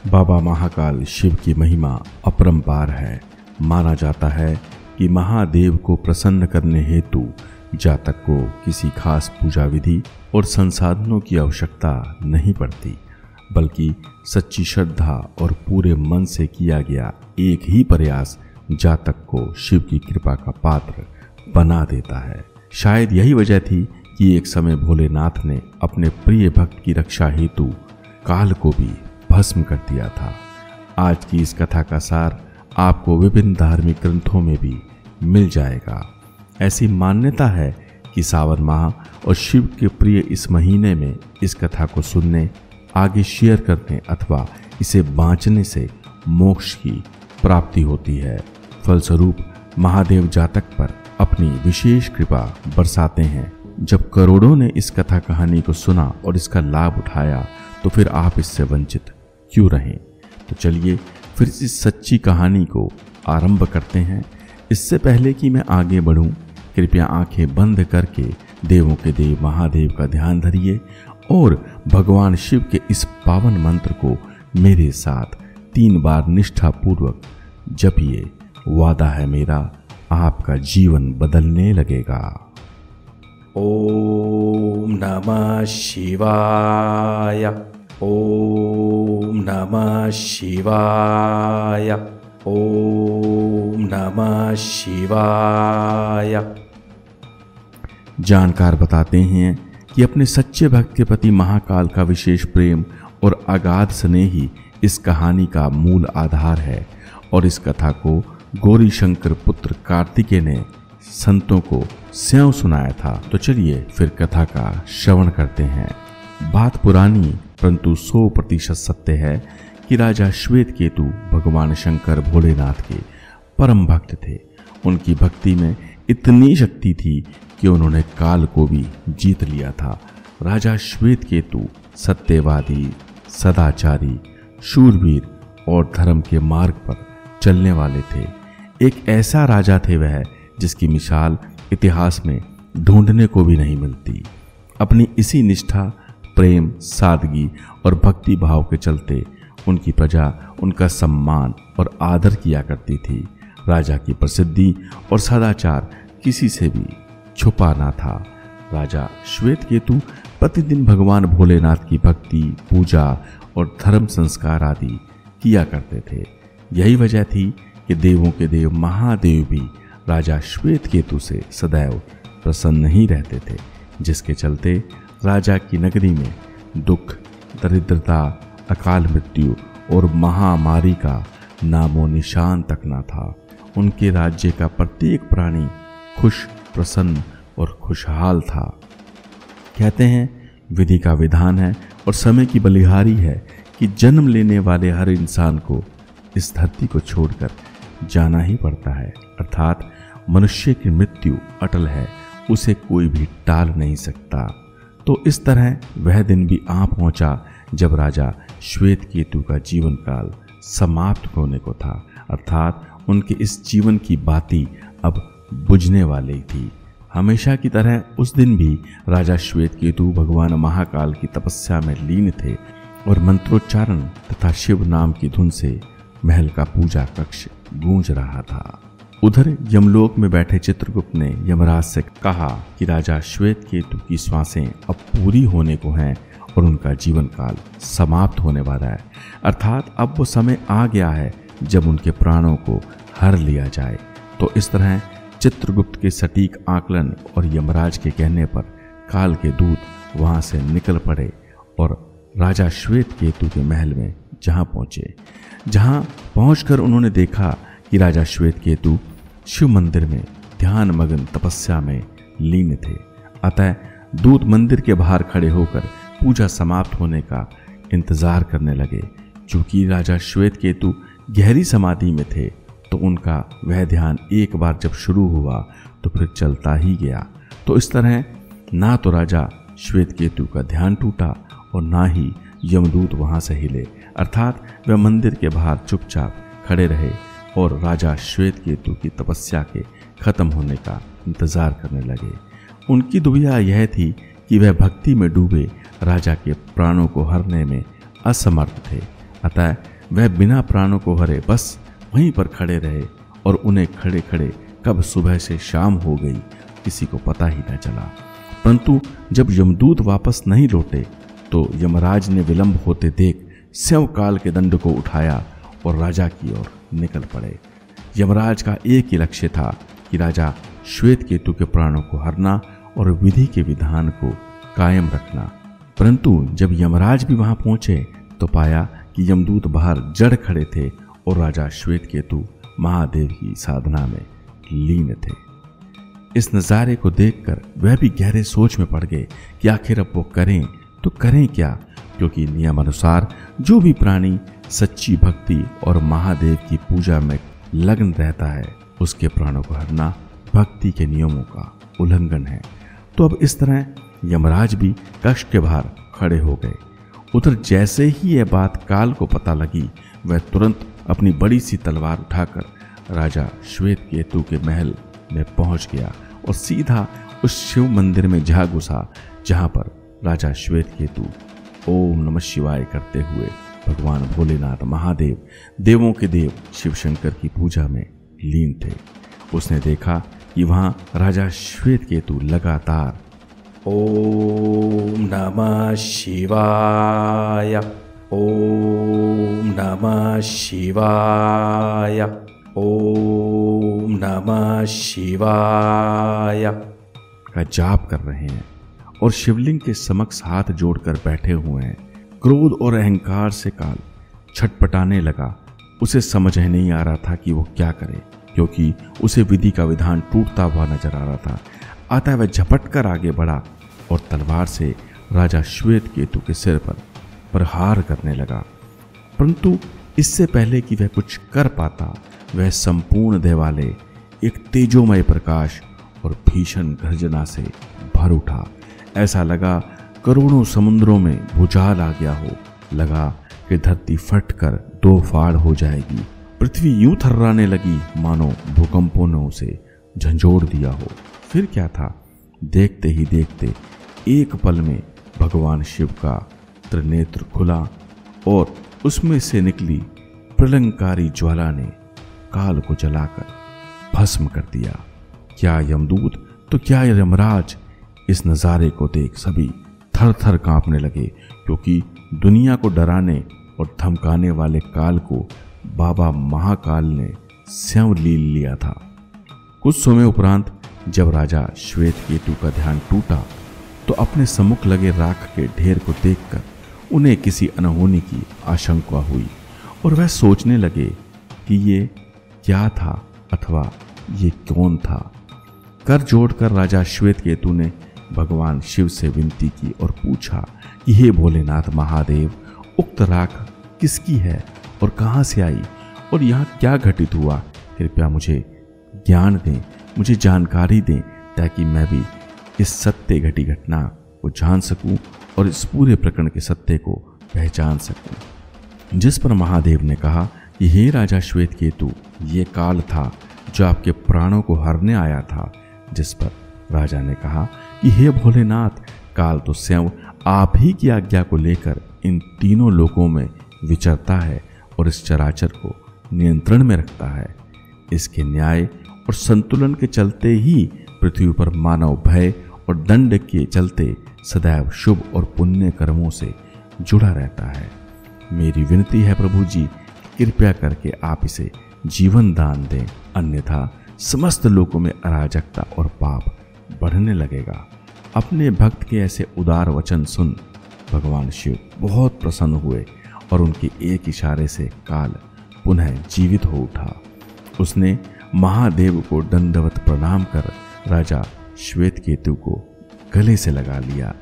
बाबा महाकाल शिव की महिमा अपरंपार है। माना जाता है कि महादेव को प्रसन्न करने हेतु जातक को किसी खास पूजा विधि और संसाधनों की आवश्यकता नहीं पड़ती, बल्कि सच्ची श्रद्धा और पूरे मन से किया गया एक ही प्रयास जातक को शिव की कृपा का पात्र बना देता है। शायद यही वजह थी कि एक समय भोलेनाथ ने अपने प्रिय भक्त की रक्षा हेतु काल को भी भस्म कर दिया था। आज की इस कथा का सार आपको विभिन्न धार्मिक ग्रंथों में भी मिल जाएगा। ऐसी मान्यता है कि सावन माह और शिव के प्रिय इस महीने में इस कथा को सुनने, आगे शेयर करने अथवा इसे बांचने से मोक्ष की प्राप्ति होती है। फलस्वरूप महादेव जातक पर अपनी विशेष कृपा बरसाते हैं। जब करोड़ों ने इस कथा कहानी को सुना और इसका लाभ उठाया, तो फिर आप इससे वंचित क्यों रहें। तो चलिए फिर इस सच्ची कहानी को आरंभ करते हैं। इससे पहले कि मैं आगे बढ़ूं, कृपया आंखें बंद करके देवों के देव महादेव का ध्यान धरिए और भगवान शिव के इस पावन मंत्र को मेरे साथ 3 बार निष्ठापूर्वक जपिए। वादा है मेरा, आपका जीवन बदलने लगेगा। ओम नमः शिवाय, ओम नमः शिवाय, ओम नमः शिवाय। जानकार बताते हैं कि अपने सच्चे भक्त के प्रति महाकाल का विशेष प्रेम और अगाध स्नेह ही इस कहानी का मूल आधार है और इस कथा को गौरी शंकर पुत्र कार्तिकेय ने संतों को स्वयं सुनाया था। तो चलिए फिर कथा का श्रवण करते हैं। बात पुरानी परंतु 100% सत्य है कि राजा श्वेत केतु भगवान शंकर भोलेनाथ के परम भक्त थे। उनकी भक्ति में इतनी शक्ति थी कि उन्होंने काल को भी जीत लिया था। राजा श्वेत केतु सत्यवादी, सदाचारी, शूरवीर और धर्म के मार्ग पर चलने वाले थे। एक ऐसा राजा थे वह जिसकी मिसाल इतिहास में ढूंढने को भी नहीं मिलती। अपनी इसी निष्ठा, प्रेम, सादगी और भक्ति भाव के चलते उनकी प्रजा उनका सम्मान और आदर किया करती थी। राजा की प्रसिद्धि और सदाचार किसी से भी छुपा ना था। राजा श्वेत केतु प्रतिदिन भगवान भोलेनाथ की भक्ति, पूजा और धर्म संस्कार आदि किया करते थे। यही वजह थी कि देवों के देव महादेव भी राजा श्वेत केतु से सदैव प्रसन्न ही रहते थे, जिसके चलते राजा की नगरी में दुख, दरिद्रता, अकाल मृत्यु और महामारी का नामो निशान तक न था। उनके राज्य का प्रत्येक प्राणी खुश, प्रसन्न और खुशहाल था। कहते हैं विधि का विधान है और समय की बलिहारी है कि जन्म लेने वाले हर इंसान को इस धरती को छोड़कर जाना ही पड़ता है। अर्थात मनुष्य की मृत्यु अटल है, उसे कोई भी टाल नहीं सकता। तो इस तरह वह दिन भी आ पहुंचा जब राजा श्वेत केतु का जीवन काल समाप्त होने को था। अर्थात उनके इस जीवन की बाती अब बुझने वाली थी। हमेशा की तरह उस दिन भी राजा श्वेत केतु भगवान महाकाल की तपस्या में लीन थे और मंत्रोच्चारण तथा शिव नाम की धुन से महल का पूजा कक्ष गूंज रहा था। उधर यमलोक में बैठे चित्रगुप्त ने यमराज से कहा कि राजा श्वेत केतु की श्वासें अब पूरी होने को हैं और उनका जीवन काल समाप्त होने वाला है। अर्थात अब वो समय आ गया है जब उनके प्राणों को हर लिया जाए। तो इस तरह चित्रगुप्त के सटीक आकलन और यमराज के कहने पर काल के दूत वहां से निकल पड़े और राजा श्वेत केतु के महल में जहां पहुंचकर उन्होंने देखा कि राजा श्वेत केतु शिव मंदिर में ध्यान मग्न तपस्या में लीन थे। अतः दूत मंदिर के बाहर खड़े होकर पूजा समाप्त होने का इंतजार करने लगे। चूंकि राजा श्वेत केतु गहरी समाधि में थे, तो उनका वह ध्यान एक बार जब शुरू हुआ तो फिर चलता ही गया। तो इस तरह ना तो राजा श्वेत केतु का ध्यान टूटा और ना ही यमदूत वहां से हिले। अर्थात वह मंदिर के बाहर चुपचाप खड़े रहे और राजा श्वेत केतु की तपस्या के खत्म होने का इंतजार करने लगे। उनकी दुविधा यह थी कि वह भक्ति में डूबे राजा के प्राणों को हरने में असमर्थ थे अतः वह बिना प्राणों को हरे बस वहीं पर खड़े रहे और उन्हें खड़े खड़े कब सुबह से शाम हो गई किसी को पता ही न चला। परंतु जब यमदूत वापस नहीं लौटे तो यमराज ने विलंब होते देख स्यं काल के दंड को उठाया और राजा की ओर निकल पड़े। यमराज का एक ही लक्ष्य था कि राजा श्वेत केतु के प्राणों को हरना और विधि के विधान को कायम रखना। परंतु जब यमराज भी वहां पहुंचे तो पाया कि यमदूत बाहर जड़ खड़े थे और राजा श्वेत केतु महादेव की साधना में लीन थे। इस नज़ारे को देखकर वह भी गहरे सोच में पड़ गए कि आखिर अब वो करें तो करें क्या, क्योंकि नियमानुसार जो भी प्राणी सच्ची भक्ति और महादेव की पूजा में लग्न रहता है उसके प्राणों को हरना भक्ति के नियमों का उल्लंघन है। तो अब इस तरह यमराज भी कक्ष के बाहर खड़े हो गए। उधर जैसे ही यह बात काल को पता लगी वह तुरंत अपनी बड़ी सी तलवार उठाकर राजा श्वेत केतु के महल में पहुंच गया और सीधा उस शिव मंदिर में जा घुसा जहां पर राजा श्वेत केतु ओम नमः शिवाय करते हुए भगवान भोलेनाथ महादेव देवों के देव शिव शंकर की पूजा में लीन थे। उसने देखा कि वहां राजा श्वेत केतु लगातार ओम नमः शिवाय, ओम नमः शिवाय, ओम नमः शिवाय का जाप कर रहे हैं और शिवलिंग के समक्ष हाथ जोड़कर बैठे हुए हैं। क्रोध और अहंकार से काल छटपटाने लगा। उसे समझ ही नहीं आ रहा था कि वो क्या करे, क्योंकि उसे विधि का विधान टूटता हुआ नजर आ रहा था। अतः वह झपट कर आगे बढ़ा और तलवार से राजा श्वेत केतु के सिर पर प्रहार करने लगा। परंतु इससे पहले कि वह कुछ कर पाता वह संपूर्ण देवालय एक तेजोमय प्रकाश और भीषण गर्जना से भर उठा। ऐसा लगा करोड़ों समुद्रों में भूचाल आ गया हो। लगा कि धरती फटकर दो फाड़ हो जाएगी। पृथ्वी यूं थर्राने लगी मानो भूकंपों ने उसे झंझोड़ दिया हो। फिर क्या था, देखते ही देखते एक पल में भगवान शिव का त्रिनेत्र खुला और उसमें से निकली प्रलंकारी ज्वाला ने काल को जलाकर भस्म कर दिया। क्या यमदूत तो क्या यमराज। इस नज़ारे को देख सभी थर थर कांपने लगे, क्योंकि दुनिया को डराने और धमकाने वाले काल को बाबा महाकाल ने स्वयं लील लिया था। कुछ समय उपरांत जब राजा श्वेत केतु का ध्यान टूटा तो अपने सम्मुख लगे राख के ढेर को देखकर उन्हें किसी अनहोनी की आशंका हुई और वह सोचने लगे कि ये क्या था अथवा ये कौन था। कर जोड़कर राजा श्वेत केतु ने भगवान शिव से विनती की और पूछा कि हे भोलेनाथ महादेव, उक्त राख किसकी है और कहाँ से आई और यहाँ क्या घटित हुआ। कृपया मुझे ज्ञान दें, मुझे जानकारी दें, ताकि मैं भी इस सत्य घटी घटना को जान सकूं और इस पूरे प्रकरण के सत्य को पहचान सकूं। जिस पर महादेव ने कहा कि हे राजा श्वेत केतु, ये काल था जो आपके प्राणों को हरने आया था। जिस पर राजा ने कहा कि हे भोलेनाथ, काल तो स्वयं आप ही की आज्ञा को लेकर इन तीनों लोकों में विचरता है और इस चराचर को नियंत्रण में रखता है। इसके न्याय और संतुलन के चलते ही पृथ्वी पर मानव भय और दंड के चलते सदैव शुभ और पुण्य कर्मों से जुड़ा रहता है। मेरी विनती है प्रभु जी, कृपया करके आप इसे जीवन दान दें, अन्यथा समस्त लोगों में अराजकता और पाप बढ़ने लगेगा। अपने भक्त के ऐसे उदार वचन सुन भगवान शिव बहुत प्रसन्न हुए और उनके एक इशारे से काल पुनः जीवित हो उठा। उसने महादेव को दंडवत प्रणाम कर राजा श्वेत केतु को गले से लगा लिया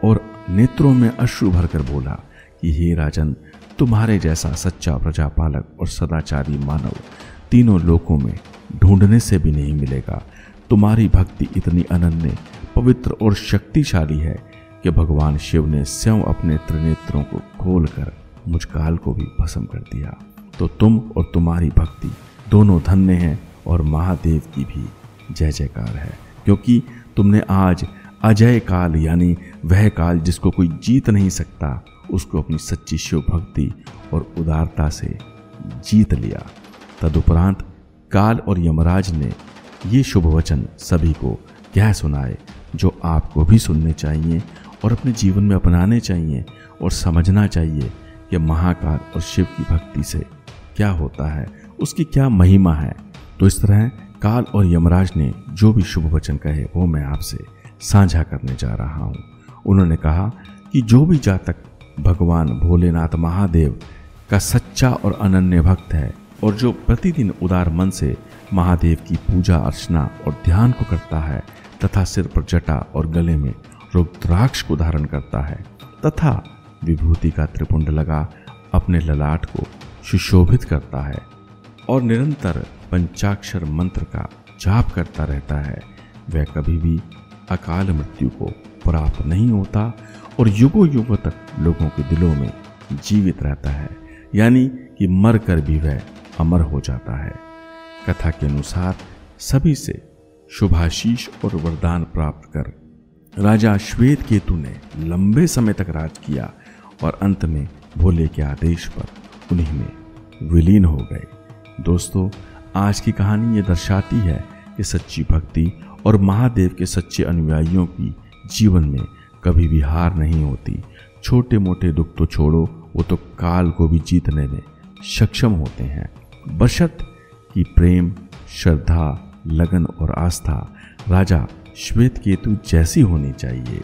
और नेत्रों में अश्रु भरकर बोला कि हे राजन, तुम्हारे जैसा सच्चा प्रजापालक और सदाचारी मानव तीनों लोकों में ढूंढने से भी नहीं मिलेगा। तुम्हारी भक्ति इतनी अनन्य, पवित्र और शक्तिशाली है कि भगवान शिव ने स्वयं अपने त्रिनेत्रों को खोलकर मुझ काल को भी भस्म कर दिया। तो तुम और तुम्हारी भक्ति दोनों धन्य हैं और महादेव की भी जय जयकार है, क्योंकि तुमने आज अजय काल यानी वह काल जिसको कोई जीत नहीं सकता, उसको अपनी सच्ची शिव भक्ति और उदारता से जीत लिया। तदुपरांत काल और यमराज ने ये शुभ वचन सभी को कह सुनाए, जो आपको भी सुनने चाहिए और अपने जीवन में अपनाने चाहिए और समझना चाहिए कि महाकाल और शिव की भक्ति से क्या होता है, उसकी क्या महिमा है। तो इस तरह काल और यमराज ने जो भी शुभ वचन कहे वो मैं आपसे साझा करने जा रहा हूँ। उन्होंने कहा कि जो भी जातक भगवान भोलेनाथ महादेव का सच्चा और अनन्य भक्त है और जो प्रतिदिन उदार मन से महादेव की पूजा अर्चना और ध्यान को करता है तथा सिर पर जटा और गले में रुद्राक्ष को धारण करता है तथा विभूति का त्रिपुंड लगा अपने ललाट को सुशोभित करता है और निरंतर पंचाक्षर मंत्र का जाप करता रहता है, वह कभी भी अकाल मृत्यु को प्राप्त नहीं होता और युगों युगों तक लोगों के दिलों में जीवित रहता है, यानी कि मर कर भी वह अमर हो जाता है। कथा के अनुसार सभी से शुभाशीष और वरदान प्राप्त कर राजा श्वेत केतु ने लंबे समय तक राज किया और अंत में भोले के आदेश पर उन्हीं में विलीन हो गए। दोस्तों, आज की कहानी ये दर्शाती है कि सच्ची भक्ति और महादेव के सच्चे अनुयायियों की जीवन में कभी भी हार नहीं होती। छोटे मोटे दुख तो छोड़ो, वो तो काल को भी जीतने में सक्षम होते हैं, बशर्ते कि प्रेम, श्रद्धा, लगन और आस्था राजा श्वेत केतु जैसी होनी चाहिए।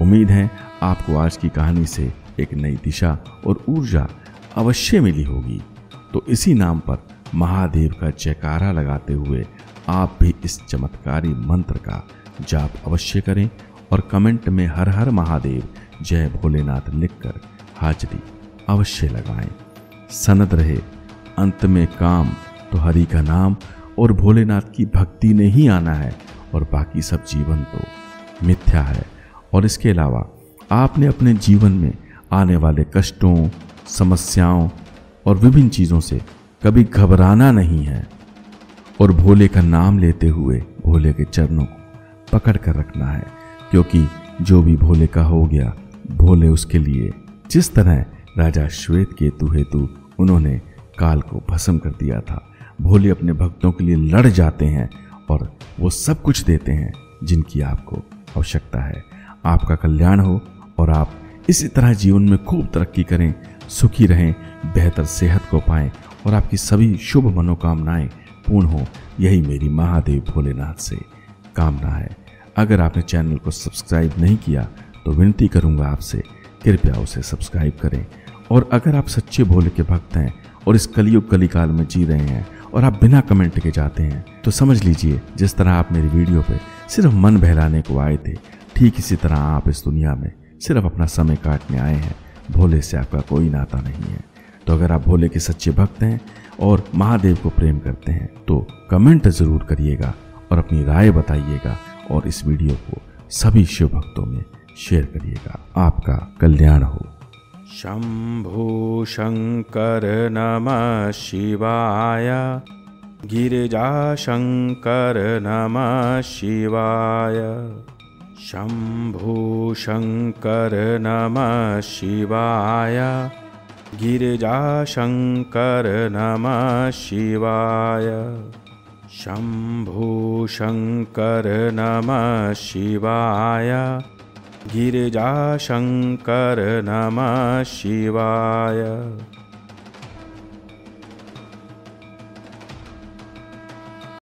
उम्मीद है आपको आज की कहानी से एक नई दिशा और ऊर्जा अवश्य मिली होगी। तो इसी नाम पर महादेव का जयकारा लगाते हुए आप भी इस चमत्कारी मंत्र का जाप अवश्य करें और कमेंट में हर हर महादेव जय भोलेनाथ लिखकर हाजरी अवश्य लगाएं। सनद रहे अंत में काम तो हरि का नाम और भोलेनाथ की भक्ति ने ही आना है और बाकी सब जीवन तो मिथ्या है। और इसके अलावा आपने अपने जीवन में आने वाले कष्टों, समस्याओं और विभिन्न चीज़ों से कभी घबराना नहीं है और भोले का नाम लेते हुए भोले के चरणों को पकड़ कर रखना है, क्योंकि जो भी भोले का हो गया भोले उसके लिए। जिस तरह राजा श्वेत केतु हेतु उन्होंने काल को भस्म कर दिया था, भोले अपने भक्तों के लिए लड़ जाते हैं और वो सब कुछ देते हैं जिनकी आपको आवश्यकता है। आपका कल्याण हो और आप इसी तरह जीवन में खूब तरक्की करें, सुखी रहें, बेहतर सेहत को पाएं और आपकी सभी शुभ मनोकामनाएं पूर्ण हो, यही मेरी महादेव भोलेनाथ से कामना है। अगर आपने चैनल को सब्सक्राइब नहीं किया तो विनती करूंगा आपसे, कृपया उसे सब्सक्राइब करें। और अगर आप सच्चे भोले के भक्त हैं और इस कलयुग कलिकाल में जी रहे हैं और आप बिना कमेंट के जाते हैं, तो समझ लीजिए जिस तरह आप मेरी वीडियो पे सिर्फ मन बहलाने को आए थे, ठीक इसी तरह आप इस दुनिया में सिर्फ अपना समय काटने आए हैं। भोले से आपका कोई नाता नहीं है। तो अगर आप भोले के सच्चे भक्त हैं और महादेव को प्रेम करते हैं तो कमेंट जरूर करिएगा और अपनी राय बताइएगा और इस वीडियो को सभी शिव भक्तों में शेयर करिएगा। आपका कल्याण हो। शंभो शंकर नमः शिवाय, गिरिजा शंकर नमः शिवाय। शंभो शंकर नमः शिवाय, गिरिजा शंकर नमः शिवाय। शंभो शंकर नमः शिवाय, गिरिजा शंकर नमः शिवाय।